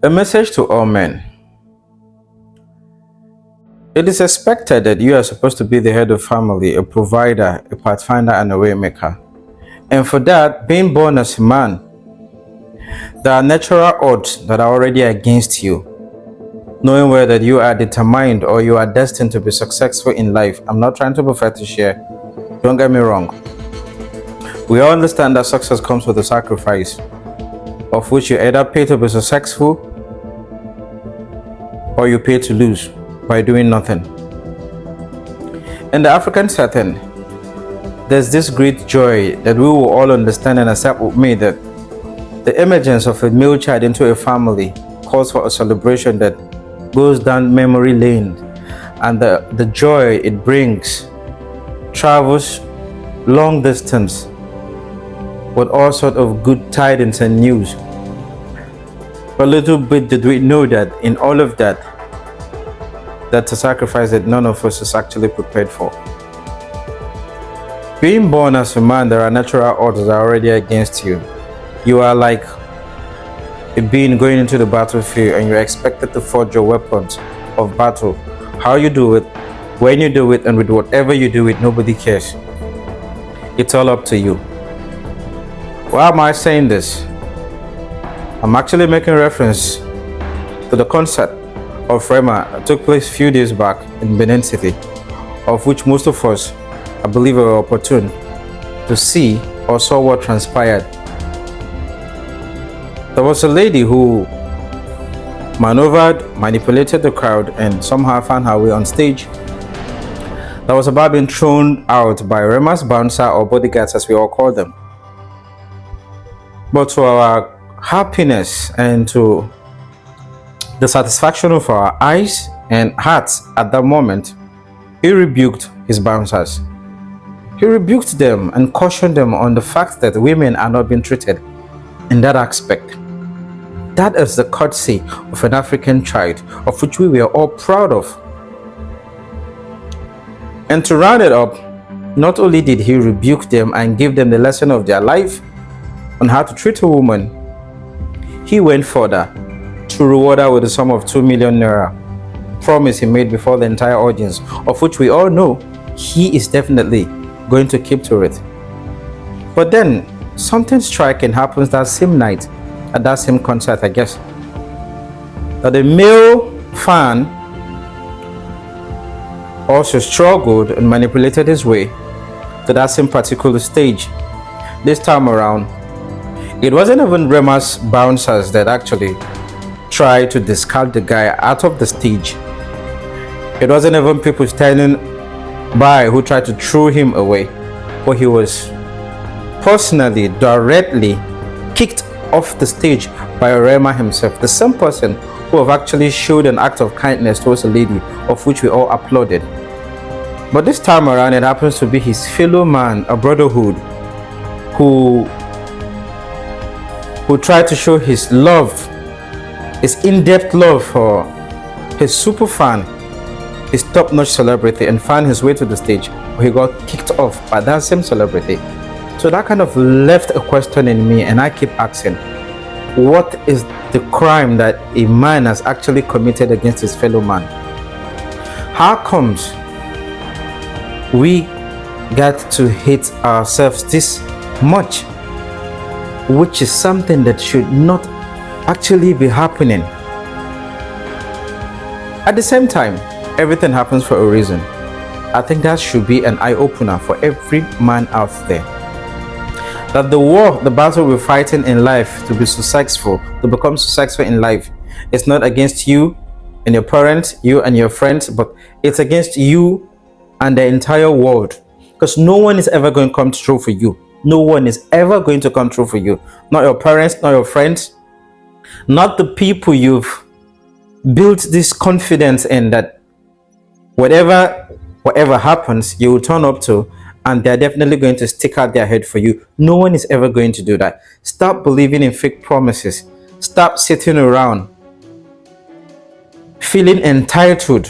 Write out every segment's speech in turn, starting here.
A message to all men. It is expected that you are supposed to be the head of family, a provider, a pathfinder, and a waymaker. And for that, being born as a man, there are natural odds that are already against you. Knowing whether you are determined or you are destined to be successful in life. I'm not trying to be fetish here. Don't get me wrong. We all understand that success comes with a sacrifice, of which you either pay to be successful or you pay to lose by doing nothing. In the African setting, there's this great joy that we will all understand and accept with me that the emergence of a male child into a family calls for a celebration that goes down memory lane, and the joy it brings travels long distance with all sorts of good tidings and news. But little bit did we know that in all of that, that's a sacrifice that none of us is actually prepared for. Being born as a man, there are natural odds that are already against you. You are like a being going into the battlefield and you're expected to forge your weapons of battle. How you do it, when you do it, and with whatever you do it, nobody cares. It's all up to you. Why am I saying this? I'm actually making reference to the concert of Rema that took place a few days back in Benin City, of which most of us, I believe, were opportune to see or saw what transpired. There was a lady who maneuvered, manipulated the crowd, and somehow found her way on stage. That was about being thrown out by Rema's bouncer or bodyguards, as we all call them. But to our happiness and to the satisfaction of our eyes and hearts at that moment, he rebuked his bouncers. He rebuked them and cautioned them on the fact that women are not being treated in that aspect. That is the courtesy of an African child, of which we were all proud of. And to round it up, not only did he rebuke them and give them the lesson of their life on how to treat a woman, he went further to reward her with a sum of 2 million naira, promise he made before the entire audience, of which we all know he is definitely going to keep to it. But then something striking happens that same night at that same concert, I guess, that the male fan also struggled and manipulated his way to that same particular stage. This time around, it wasn't even Rema's bouncers that actually tried to discard the guy out of the stage. It wasn't even people standing by who tried to throw him away, but he was personally, directly kicked off the stage by Rema himself, the same person who have actually showed an act of kindness towards a lady, of which we all applauded. But this time around, it happens to be his fellow man, a brotherhood, who tried to show his love, his in-depth love for his super fan, his top-notch celebrity, and found his way to the stage where he got kicked off by that same celebrity. So that kind of left a question in me, and I keep asking, what is the crime that a man has actually committed against his fellow man? How comes we get to hate ourselves this much, which is something that should not actually be happening? At the same time, everything happens for a reason. I think that should be an eye-opener for every man out there. That the war, the battle we're fighting in life to be successful, to become successful in life, is not against you and your parents, you and your friends, but it's against you and the entire world. Because no one is ever going to come through for you. No one is ever going to come through for you. Not your parents, not your friends, not the people you've built this confidence in that whatever happens, you will turn up to, and they're definitely going to stick out their head for you. No one is ever going to do that. Stop believing in fake promises. Stop sitting around feeling entitled,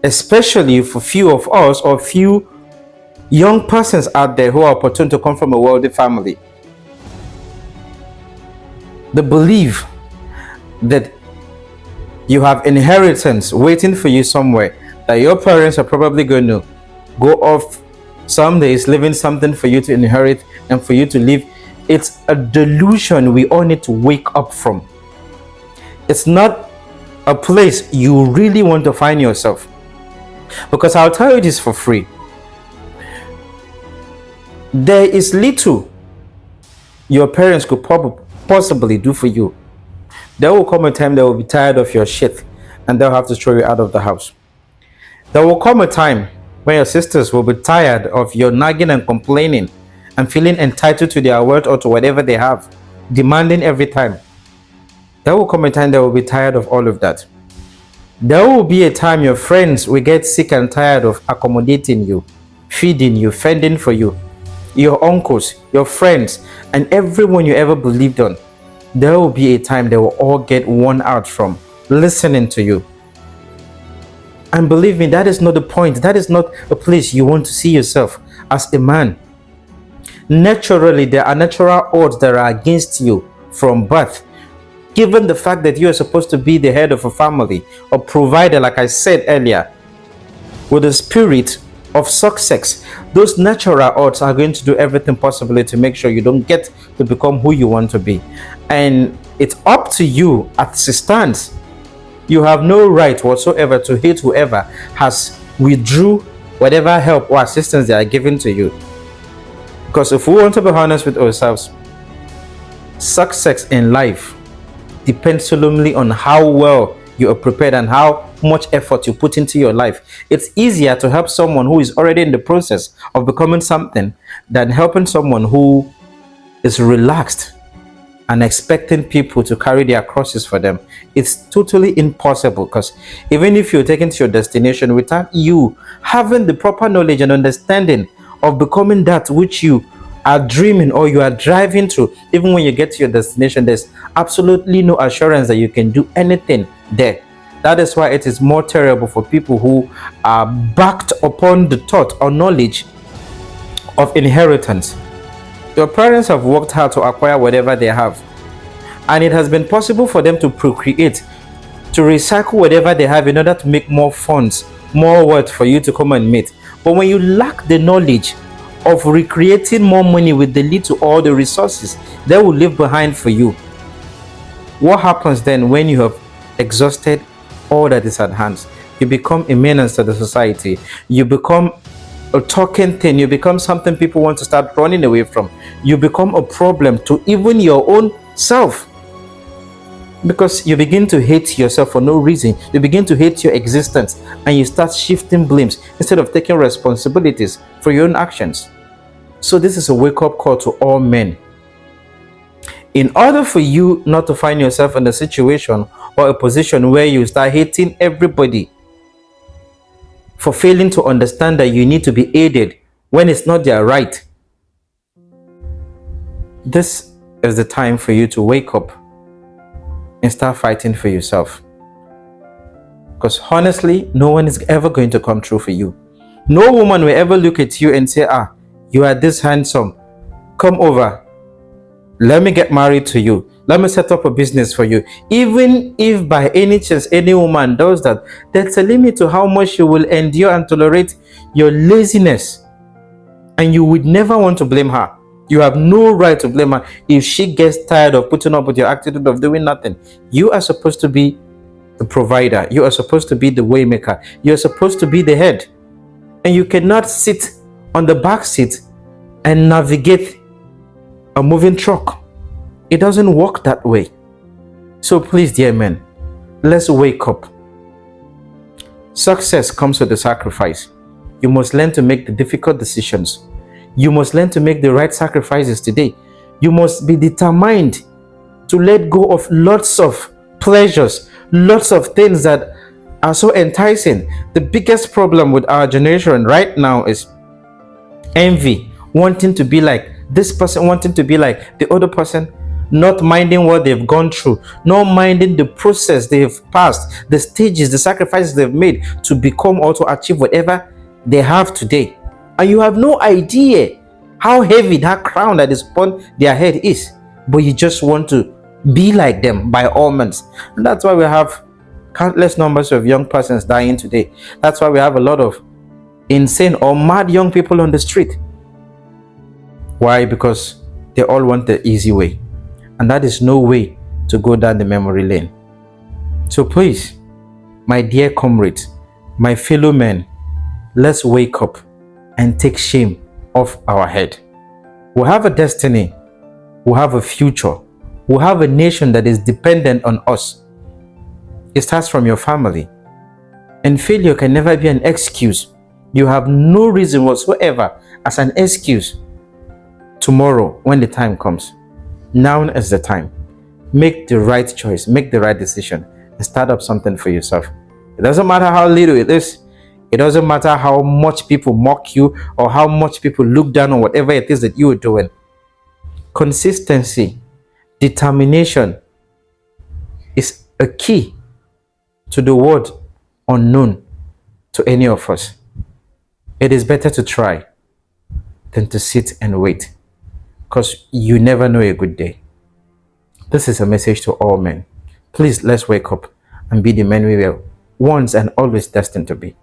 especially for few of us or few young persons out there who are opportune to come from a wealthy family. They believe that You have inheritance waiting for you somewhere that your parents are probably going to go off some days, leaving something for you to inherit and for you to live. It's a delusion we all need to wake up from. It's not a place you really want to find yourself. Because I'll tell you this for free. There is little your parents could possibly do for you. There will come a time they will be tired of your shit and they'll have to throw you out of the house. There will come a time when your sisters will be tired of your nagging and complaining and feeling entitled to their word or to whatever they have, demanding every time. There will come a time they will be tired of all of that. There will be a time your friends will get sick and tired of accommodating you, feeding you, fending for you. Your uncles, your friends, and everyone you ever believed on. There will be a time they will all get worn out from listening to you. And believe me, that is not the point. That is not a place you want to see yourself as a man. Naturally, there are natural odds that are against you from birth. Given the fact that you are supposed to be the head of a family or provider, like I said earlier, with the spirit of success, those natural odds are going to do everything possible to make sure you don't get to become who you want to be. And it's up to you as it stands. You have no right whatsoever to hate whoever has withdrew whatever help or assistance they are giving to you. Because if we want to be honest with ourselves, success in life depends solely on how well you are prepared and how much effort you put into your life. It's easier to help someone who is already in the process of becoming something than helping someone who is relaxed and expecting people to carry their crosses for them. It's totally impossible, because even if you're taken to your destination without you having the proper knowledge and understanding of becoming that which you are dreaming or you are driving to, even when you get to your destination, there's absolutely no assurance that you can do anything there. That is why it is more terrible for people who are backed upon the thought or knowledge of inheritance. Your parents have worked hard to acquire whatever they have, and it has been possible for them to procreate, to recycle whatever they have in order to make more funds, more worth for you to come and meet. But when you lack the knowledge of recreating more money with the little or the resources they will leave behind for you, what happens then when you have exhausted all that is at hand? You become a menace to the society. You become a talking thing. You become something people want to start running away from. You become a problem to even your own self, because you begin to hate yourself for no reason. You begin to hate your existence, and you start shifting blames instead of taking responsibilities for your own actions. So this is a wake-up call to all men. In order for you not to find yourself in a situation or a position where you start hating everybody for failing to understand that you need to be aided when it's not their right, this is the time for you to wake up and start fighting for yourself. Because honestly, no one is ever going to come true for you. No woman will ever look at you and say, you are this handsome, come over, let me get married to you, let me set up a business for you. Even if by any chance any woman does that, there's a limit to how much you will endure and tolerate your laziness, and you would never want to blame her. You have no right to blame her if she gets tired of putting up with your attitude of doing nothing. You are supposed to be the provider. You are supposed to be the waymaker. You are supposed to be the head, and you cannot sit on the back seat and navigate a moving truck. It doesn't work that way. So please, dear men, let's wake up. Success comes with a sacrifice. You must learn to make the difficult decisions. You must learn to make the right sacrifices today. You must be determined to let go of lots of pleasures, lots of things that are so enticing. The biggest problem with our generation right now is envy, wanting to be like this person, wanting to be like the other person, not minding what they've gone through, not minding the process they've passed, the stages, the sacrifices they've made to become or to achieve whatever they have today. And you have no idea how heavy that crown that is upon their head is, but you just want to be like them by all means. And that's why we have countless numbers of young persons dying today. That's why we have a lot of insane or mad young people on the street. Why? Because they all want the easy way, and that is no way to go down the memory lane. So please, my dear comrades, my fellow men, let's wake up and take shame off our head. We have a destiny, we have a future, we have a nation that is dependent on us. It starts from your family, and failure can never be an excuse. You have no reason whatsoever as an excuse. Tomorrow, when the time comes, now is the time. Make the right choice, make the right decision, and start up something for yourself. It doesn't matter how little it is. It doesn't matter how much people mock you or how much people look down on whatever it is that you are doing. Consistency, determination is a key to the word unknown to any of us. It is better to try than to sit and wait, because you never know a good day. This is a message to all men. Please, let's wake up and be the men we were once and always destined to be.